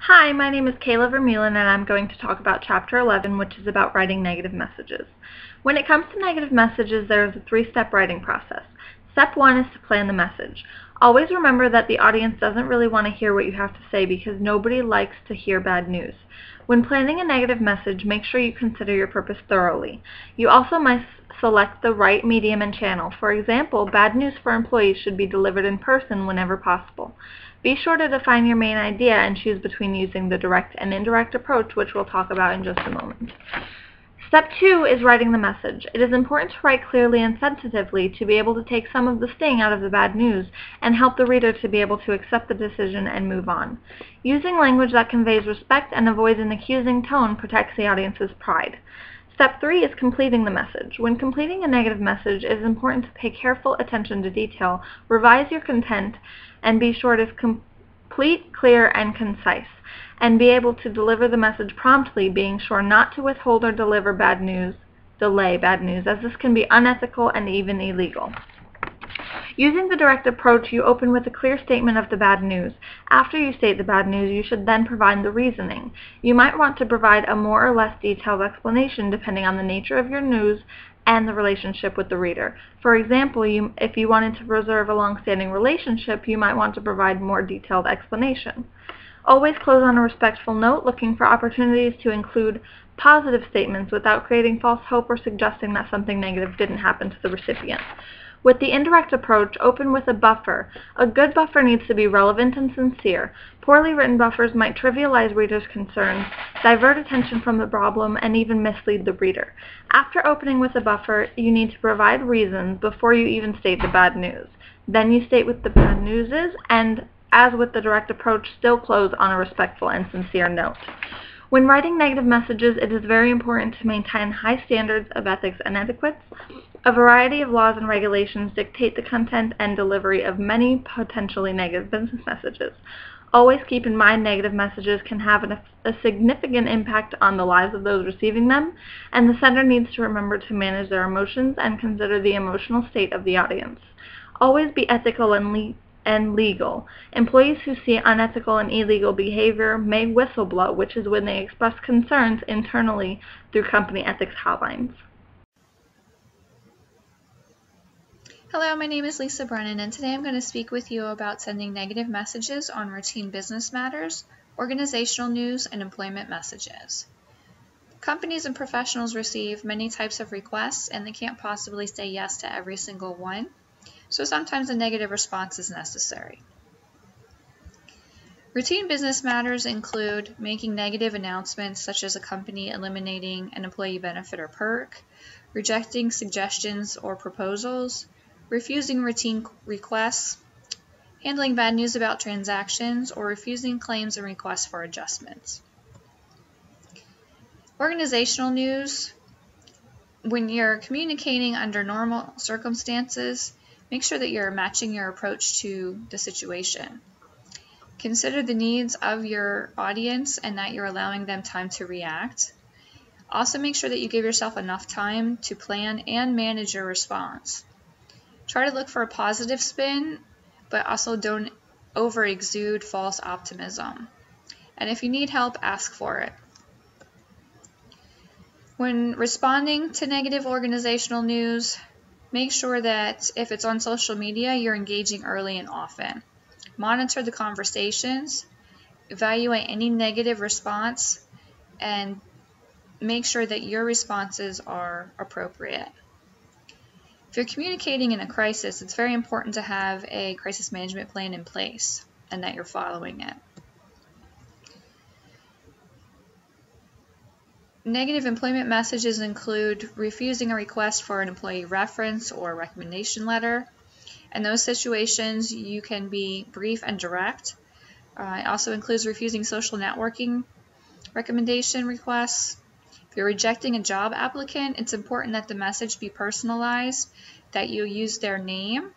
Hi, my name is Kayla Vermeulen, and I'm going to talk about Chapter 11, which is about writing negative messages. When it comes to negative messages, there is a three-step writing process. Step 1 is to plan the message. Always remember that the audience doesn't really want to hear what you have to say because nobody likes to hear bad news. When planning a negative message, make sure you consider your purpose thoroughly. You also must select the right medium and channel. For example, bad news for employees should be delivered in person whenever possible. Be sure to define your main idea and choose between using the direct and indirect approach, which we'll talk about in just a moment. Step 2 is writing the message. It is important to write clearly and sensitively to be able to take some of the sting out of the bad news and help the reader to be able to accept the decision and move on. Using language that conveys respect and avoids an accusing tone protects the audience's pride. Step 3 is completing the message. When completing a negative message, it is important to pay careful attention to detail, revise your content, and be sure it is complete, clear, and concise, and be able to deliver the message promptly, being sure not to withhold or delay bad news, as this can be unethical and even illegal. Using the direct approach, you open with a clear statement of the bad news. After you state the bad news, you should then provide the reasoning. You might want to provide a more or less detailed explanation depending on the nature of your news and the relationship with the reader. For example, if you wanted to preserve a long-standing relationship, you might want to provide more detailed explanation. Always close on a respectful note, looking for opportunities to include positive statements without creating false hope or suggesting that something negative didn't happen to the recipient. With the indirect approach, open with a buffer. A good buffer needs to be relevant and sincere. Poorly written buffers might trivialize readers' concerns, divert attention from the problem, and even mislead the reader. After opening with a buffer, you need to provide reasons before you even state the bad news. Then you state what the bad news is, and as with the direct approach, still close on a respectful and sincere note. When writing negative messages, it is very important to maintain high standards of ethics and etiquette. A variety of laws and regulations dictate the content and delivery of many potentially negative business messages. Always keep in mind negative messages can have a significant impact on the lives of those receiving them, and the sender needs to remember to manage their emotions and consider the emotional state of the audience. Always be ethical and legal. Employees who see unethical and illegal behavior may whistleblow, which is when they express concerns internally through company ethics hotlines. Hello, my name is Lisa Brennan, and today I'm going to speak with you about sending negative messages on routine business matters, organizational news, and employment messages. Companies and professionals receive many types of requests, and they can't possibly say yes to every single one, so sometimes a negative response is necessary. Routine business matters include making negative announcements such as a company eliminating an employee benefit or perk, rejecting suggestions or proposals, refusing routine requests, handling bad news about transactions, or refusing claims and requests for adjustments. Organizational news. When you're communicating under normal circumstances, make sure that you're matching your approach to the situation. Consider the needs of your audience and that you're allowing them time to react. Also make sure that you give yourself enough time to plan and manage your response. Try to look for a positive spin, but also don't over-exude false optimism. And if you need help, ask for it. When responding to negative organizational news, make sure that if it's on social media, you're engaging early and often. Monitor the conversations, evaluate any negative response, and make sure that your responses are appropriate. If you're communicating in a crisis, it's very important to have a crisis management plan in place and that you're following it. Negative employment messages include refusing a request for an employee reference or recommendation letter. In those situations, you can be brief and direct. It also includes refusing social networking recommendation requests. If you're rejecting a job applicant, it's important that the message be personalized, that you use their name.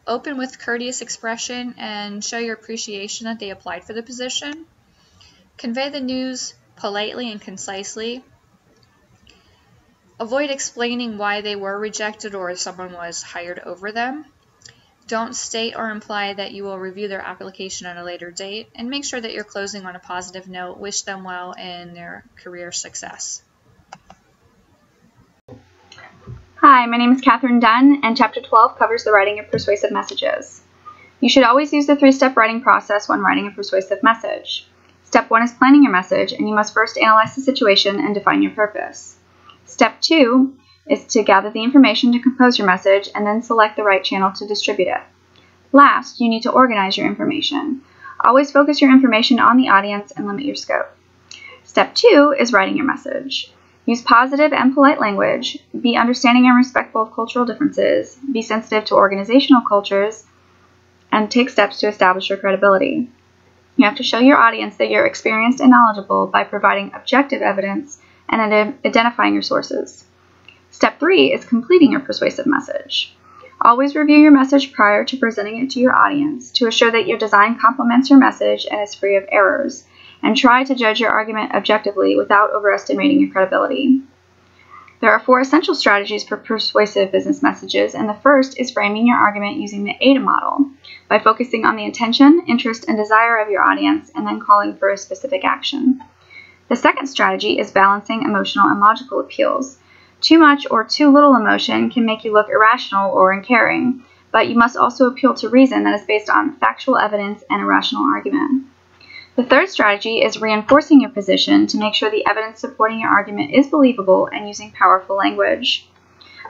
Open with courteous expression and show your appreciation that they applied for the position. Convey the news politely and concisely. Avoid explaining why they were rejected or if someone was hired over them. Don't state or imply that you will review their application at a later date, and make sure that you're closing on a positive note. Wish them well in their career success. Hi, my name is Catherine Dunn, and Chapter 12 covers the writing of persuasive messages. You should always use the three-step writing process when writing a persuasive message. Step 1 is planning your message, and you must first analyze the situation and define your purpose. Step 2 is to gather the information to compose your message and then select the right channel to distribute it. Last, you need to organize your information. Always focus your information on the audience and limit your scope. Step 2 is writing your message. Use positive and polite language, be understanding and respectful of cultural differences, be sensitive to organizational cultures, and take steps to establish your credibility. You have to show your audience that you're experienced and knowledgeable by providing objective evidence and identifying your sources. Step 3 is completing your persuasive message. Always review your message prior to presenting it to your audience to assure that your design complements your message and is free of errors, and try to judge your argument objectively without overestimating your credibility. There are 4 essential strategies for persuasive business messages, and the first is framing your argument using the AIDA model by focusing on the intention, interest, and desire of your audience and then calling for a specific action. The second strategy is balancing emotional and logical appeals. Too much or too little emotion can make you look irrational or uncaring, but you must also appeal to reason that is based on factual evidence and a rational argument. The third strategy is reinforcing your position to make sure the evidence supporting your argument is believable and using powerful language.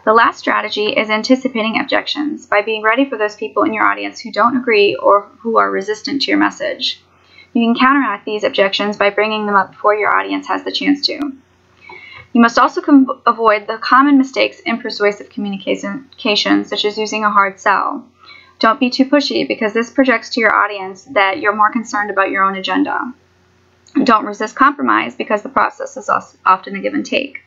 The last strategy is anticipating objections by being ready for those people in your audience who don't agree or who are resistant to your message. You can counteract these objections by bringing them up before your audience has the chance to. You must also avoid the common mistakes in persuasive communication, such as using a hard sell. Don't be too pushy because this projects to your audience that you're more concerned about your own agenda. Don't resist compromise because the process is often a give and take.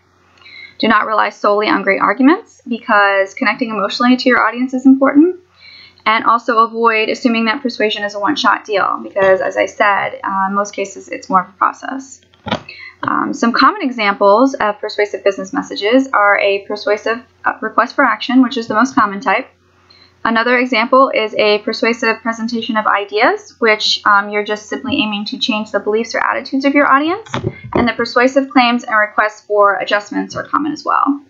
Do not rely solely on great arguments because connecting emotionally to your audience is important. And also avoid assuming that persuasion is a one-shot deal because, as I said, in most cases it's more of a process. Some common examples of persuasive business messages are a persuasive request for action, which is the most common type. Another example is a persuasive presentation of ideas, which you're just simply aiming to change the beliefs or attitudes of your audience. And the persuasive claims and requests for adjustments are common as well.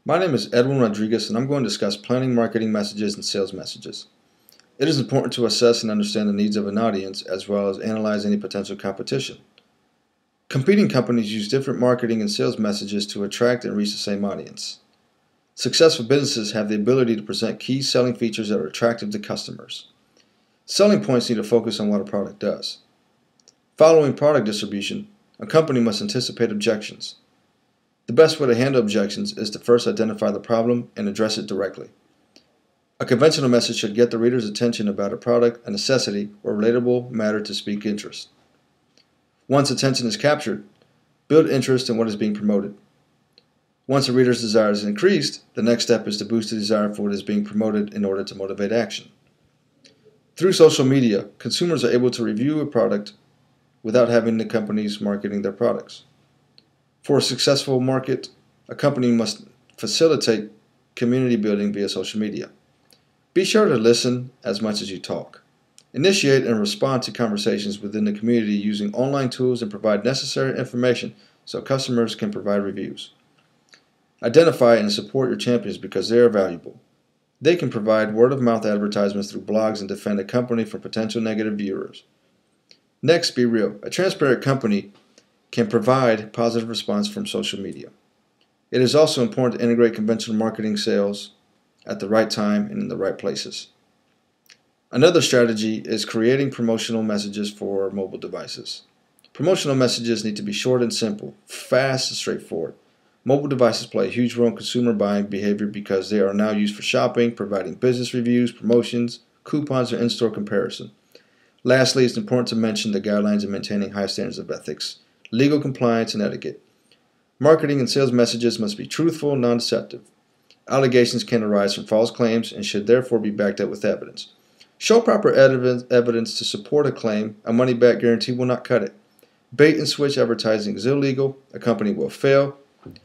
My name is Edwin Rodriguez, and I'm going to discuss planning marketing messages and sales messages. It is important to assess and understand the needs of an audience as well as analyze any potential competition. Competing companies use different marketing and sales messages to attract and reach the same audience. Successful businesses have the ability to present key selling features that are attractive to customers. Selling points need to focus on what a product does. Following product distribution, a company must anticipate objections. The best way to handle objections is to first identify the problem and address it directly. A conventional message should get the reader's attention about a product, a necessity, or relatable matter to speak interest. Once attention is captured, build interest in what is being promoted. Once a reader's desire is increased, the next step is to boost the desire for what is being promoted in order to motivate action. Through social media, consumers are able to review a product without having the companies marketing their products. For a successful market, a company must facilitate community building via social media. Be sure to listen as much as you talk. Initiate and respond to conversations within the community using online tools and provide necessary information so customers can provide reviews. Identify and support your champions because they are valuable. They can provide word-of-mouth advertisements through blogs and defend a company from potential negative viewers. Next, be real. A transparent company can provide positive response from social media. It is also important to integrate conventional marketing sales at the right time and in the right places. Another strategy is creating promotional messages for mobile devices. Promotional messages need to be short and simple, fast and straightforward. Mobile devices play a huge role in consumer buying behavior because they are now used for shopping, providing business reviews, promotions, coupons, or in-store comparison. Lastly, it's important to mention the guidelines in maintaining high standards of ethics, legal compliance, and etiquette. Marketing and sales messages must be truthful and non-deceptive. Allegations can arise from false claims and should therefore be backed up with evidence. Show proper evidence to support a claim. A money-back guarantee will not cut it. Bait and switch advertising is illegal. A company will fail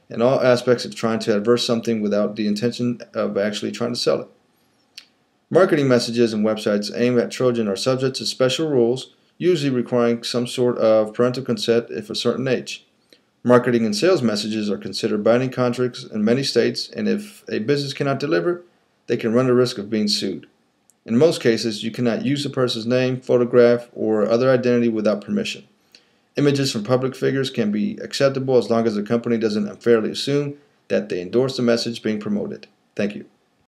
in all aspects of trying to advertise something without the intention of actually trying to sell it. Marketing messages and websites aimed at children are subject to special rules, usually requiring some sort of parental consent if a certain age. Marketing and sales messages are considered binding contracts in many states, and if a business cannot deliver, they can run the risk of being sued. In most cases, you cannot use a person's name, photograph, or other identity without permission. Images from public figures can be acceptable as long as the company doesn't unfairly assume that they endorse the message being promoted. Thank you.